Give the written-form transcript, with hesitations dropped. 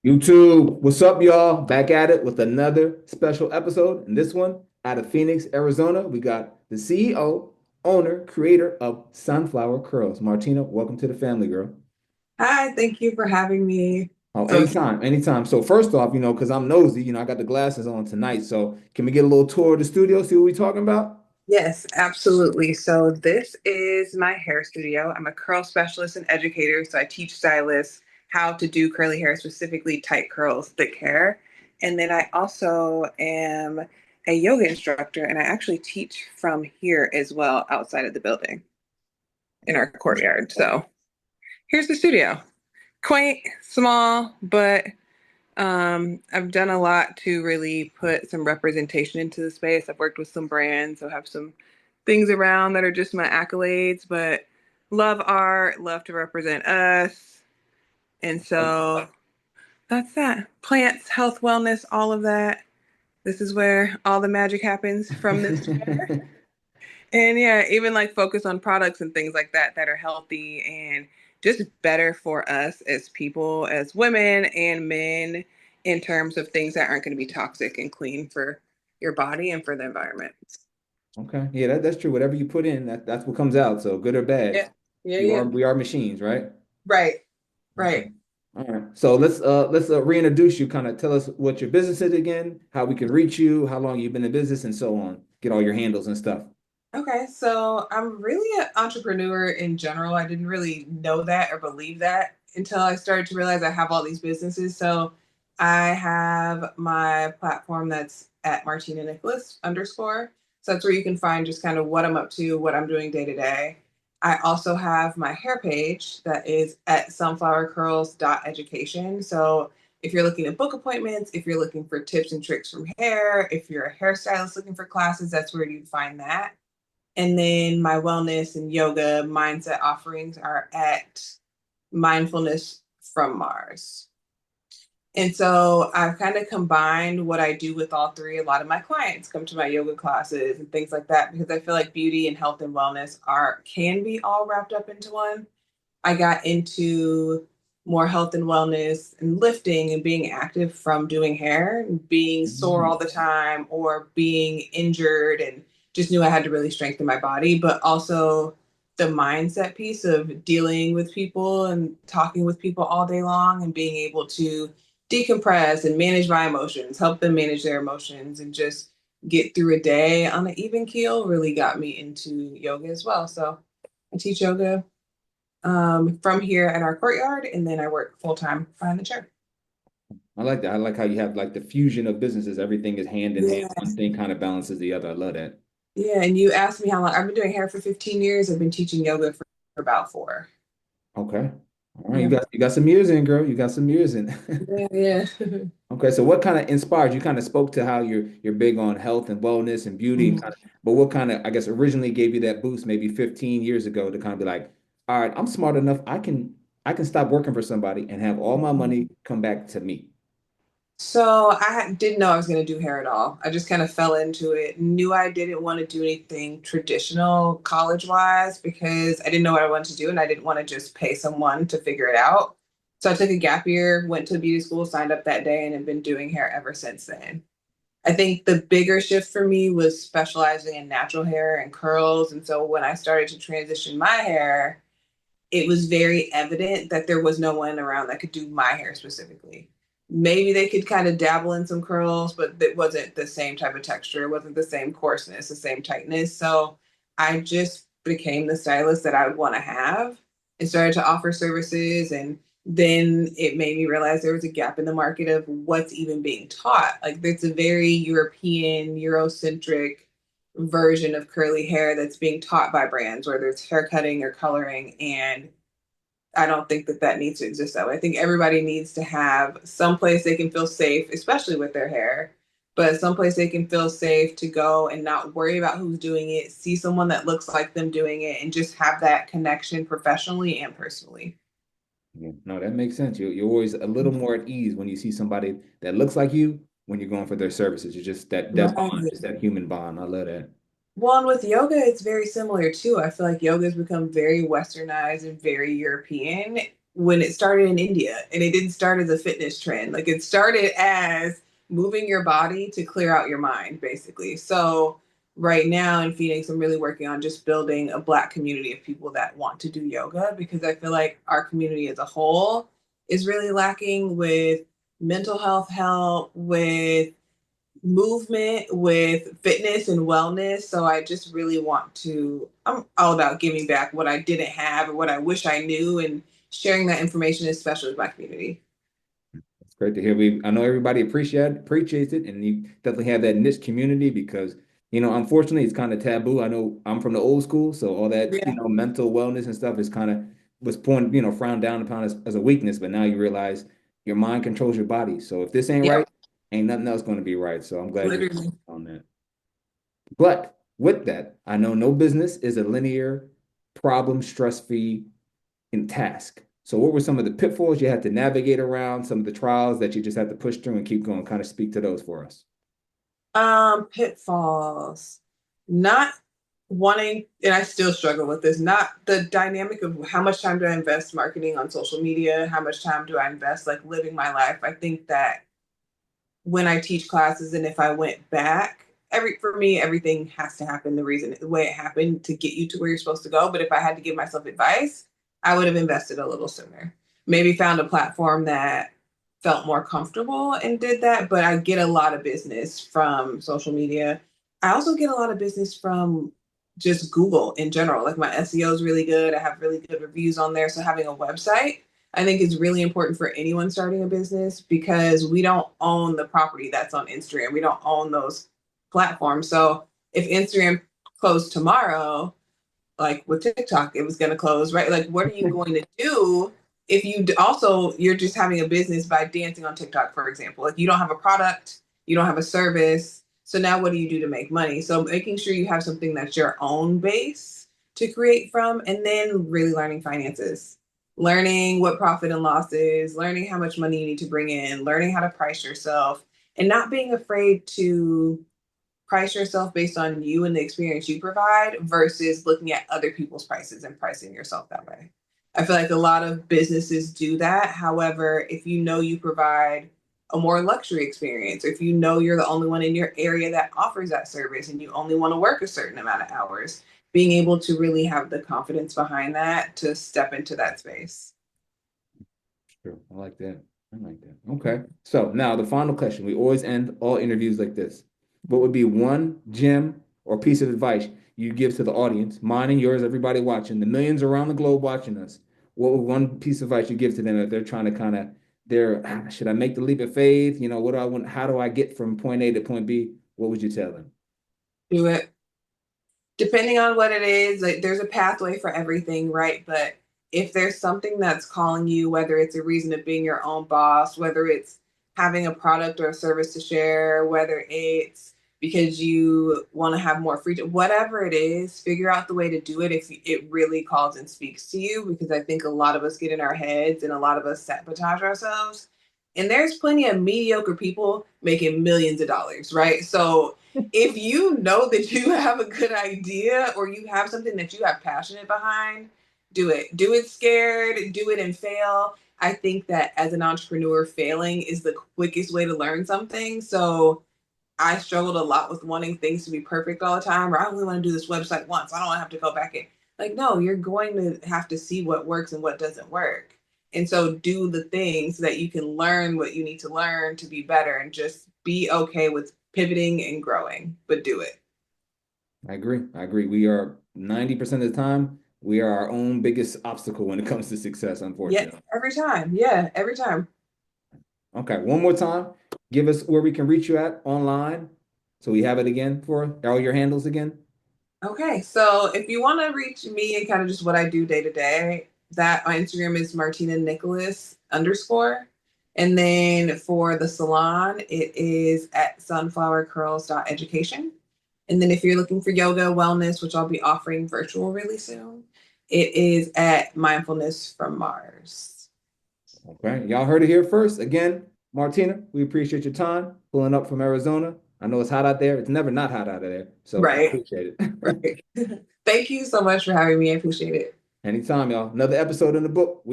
YouTube, what's up, y'all? Back at it with another special episode. And this one, out of Phoenix, Arizona, we got the CEO, owner, creator of Sunflower Curls. Martina, welcome to the family, girl. Hi, thank you for having me. Oh, So, anytime, anytime. So first off, because I'm nosy, I got the glasses on tonight. So can we get a little tour of the studio, see what we're talking about? yes, absolutely. So, this is my hair studio. I'm a curl specialist and educator. So, I teach stylists how to do curly hair, specifically tight curls, thick hair. And then I also am a yoga instructor, and I actually teach from here as well outside of the building in our courtyard. So, here's the studio. Quaint, small, but I've done a lot to really put some representation into the space. I've worked with some brands, so I have some things around that are just my accolades, but love art, love to represent us. And so that's that. Plants, health, wellness, all of that. This is where all the magic happens from this chair. And yeah, even like focus on products and things like that that are healthy and just better for us as people, as women and men, in terms of things that aren't going to be toxic and clean for your body and for the environment. Okay. Yeah, that's true. Whatever you put in, that's what comes out. So good or bad, Yeah, yeah, yeah. we are machines, right? Right, Okay. right. All right. So let's reintroduce you, kind of tell us what your business is again, how we can reach you, how long you've been in business, and so on. Get all your handles and stuff. Okay, so I'm really an entrepreneur in general. I didn't really know that or believe that until I started to realize I have all these businesses. So I have my platform that's at Martina Nicholas underscore. So that's where you can find just kind of what I'm up to, what I'm doing day to day. I also have my hair page that is at sunflowercurls.education. So if you're looking at book appointments, if you're looking for tips and tricks from hair, if you're a hairstylist looking for classes, that's where you'd find that. And then my wellness and yoga mindset offerings are at mindfulness from Mars. And so I've kind of combined what I do with all three. A lot of my clients come to my yoga classes and things like that because I feel like beauty and health and wellness are can be all wrapped up into one. I got into more health and wellness and lifting and being active from doing hair and being sore Mhm. all the time or being injured and just knew I had to really strengthen my body, but also the mindset piece of dealing with people and talking with people all day long and being able to decompress and manage my emotions, help them manage their emotions and just get through a day on an even keel really got me into yoga as well. So I teach yoga from here at our courtyard, and then I work full time behind the chair. I like that. I like how you have like the fusion of businesses. Everything is hand in hand. Yeah, One thing kind of balances the other. I love that. yeah. And you asked me how long I've been doing hair for 15 years. I've been teaching yoga for about four. Okay. All right. Yeah, You got some years in, girl. You got some years in. yeah, yeah. Okay. So what kind of inspired you? Kind of spoke to how you're big on health and wellness and beauty and kind Mhm. of, but what kind of, I guess, originally gave you that boost maybe 15 years ago to kind of be like, all right, I'm smart enough. I can stop working for somebody and have all my money come back to me. So didn't know I was going to do hair at all. I just kind of fell into it. Knew I didn't want to do anything traditional college wise because I didn't know what I wanted to do and I didn't want to just pay someone to figure it out. So I took a gap year, went to beauty school, signed up that day, and have been doing hair ever since then. I think the bigger shift for me was specializing in natural hair and curls. And so when I started to transition my hair, it was very evident that there was no one around that could do my hair specifically. Maybe they could kind of dabble in some curls, but it wasn't the same type of texture, it wasn't the same coarseness, the same tightness. So I just became the stylist that I would want to have and started to offer services. And then it made me realize there was a gap in the market of what's even being taught. Like it's a very European, Eurocentric version of curly hair that's being taught by brands, whether it's hair cutting or coloring. And I don't think that that needs to exist that way. I think everybody needs to have some place they can feel safe, especially with their hair, but someplace they can feel safe to go and not worry about who's doing it, see someone that looks like them doing it, and just have that connection professionally and personally. Yeah. No, that makes sense. You're always a little more at ease when you see somebody that looks like you when you're going for their services. It's just that bond, Right. just that human bond. I love that. Well, and with yoga, it's very similar too. I feel like yoga has become very westernized and very European. when it started in India, and it didn't start as a fitness trend. Like it started as moving your body to clear out your mind, basically. So right now in Phoenix, I'm really working on just building a Black community of people that want to do yoga, because I feel like our community as a whole is really lacking with mental health help, with movement, with fitness and wellness. So I just really want to, I'm all about giving back what I didn't have or what I wish I knew, and sharing that information, especially with my community. It's great to hear. I know everybody appreciates it, and you definitely have that niche community because unfortunately, it's kind of taboo. I know I'm from the old school, so all that Yeah. mental wellness and stuff is kind of was point frowned down upon as a weakness. But now you realize your mind controls your body. So if this ain't right, Yep. ain't nothing else going to be right. So I'm glad you're Literally. on that. But with that, I know no business is a linear, problem stress-free in task. So what were some of the pitfalls you had to navigate around, some of the trials that you just had to push through and keep going? Kind of speak to those for us. Pitfalls. Not wanting, and I still struggle with this, not the dynamic of how much time do I invest marketing on social media, how much time do I invest like living my life. I think that when I teach classes, and if I went back, for me, everything has to happen the way it happened to get you to where you're supposed to go. But if I had to give myself advice, I would have invested a little sooner. Maybe found a platform that felt more comfortable and did that. But I get a lot of business from social media. I also get a lot of business from just Google in general. Like my SEO is really good. I have really good reviews on there. So having a website, I think, is really important for anyone starting a business, because we don't own the property that's on Instagram. We don't own those platforms. So if Instagram closed tomorrow, like with TikTok, it was going to close, right? Like, what are you going to do if also you're just having a business by dancing on TikTok, for example? Like, you don't have a product, you don't have a service. So now what do you do to make money? So making sure you have something that's your own base to create from, and then really learning finances, learning what profit and loss is, learning how much money you need to bring in, learning how to price yourself, and not being afraid to price yourself based on you and the experience you provide versus looking at other people's prices and pricing yourself that way. I feel like a lot of businesses do that. However, if you know you provide a more luxury experience, or if you know you're the only one in your area that offers that service and you only want to work a certain amount of hours, being able to really have the confidence behind that to step into that space. Sure. I like that. I like that. Okay. So now the final question. We always end all interviews like this. What would be one gem or piece of advice you give to the audience, mine and yours, everybody watching, the millions around the globe watching us? What would one piece of advice you give to them if they're trying to should I make the leap of faith? What do I want? How do I get from point A to point B? What would you tell them? Do it. Depending on what it is, like there's a pathway for everything, right? But if there's something that's calling you, whether it's a reason of being your own boss, whether it's having a product or a service to share, whether it's because you want to have more freedom, whatever it is, figure out the way to do it if it really calls and speaks to you. Because I think a lot of us get in our heads and a lot of us sabotage ourselves. And there's plenty of mediocre people making millions of dollars, right? So if you know that you have a good idea, or you have something that you have passionate behind, do it. Do it scared, do it and fail. I think that as an entrepreneur, failing is the quickest way to learn something. So I struggled a lot with wanting things to be perfect all the time, or I only want to do this website once. I don't want to have to go back in. Like, no, you're going to have to see what works and what doesn't work. And so do the things so that you can learn what you need to learn to be better, and just be okay with pivoting and growing, but do it. I agree. I agree. We are 90% of the time, we are our own biggest obstacle when it comes to success, Yeah, unfortunately. every time. Yeah, every time. Okay, one more time. Give us where we can reach you at online. So we have it again for all your handles again. Okay, so if you want to reach me and kind of just what I do day to day, that my Instagram is Martina Nicholas underscore. And then for the salon, it is at sunflowercurls.education. And then if you're looking for yoga, wellness, which I'll be offering virtual really soon, it is at mindfulness from Mars. Okay, y'all heard it here first. Again, Martina, we appreciate your time pulling up from Arizona. I know it's hot out there. It's never not hot out of there. So I Right, appreciate it. right. Thank you so much for having me. I appreciate it. Anytime, y'all. Another episode in the book.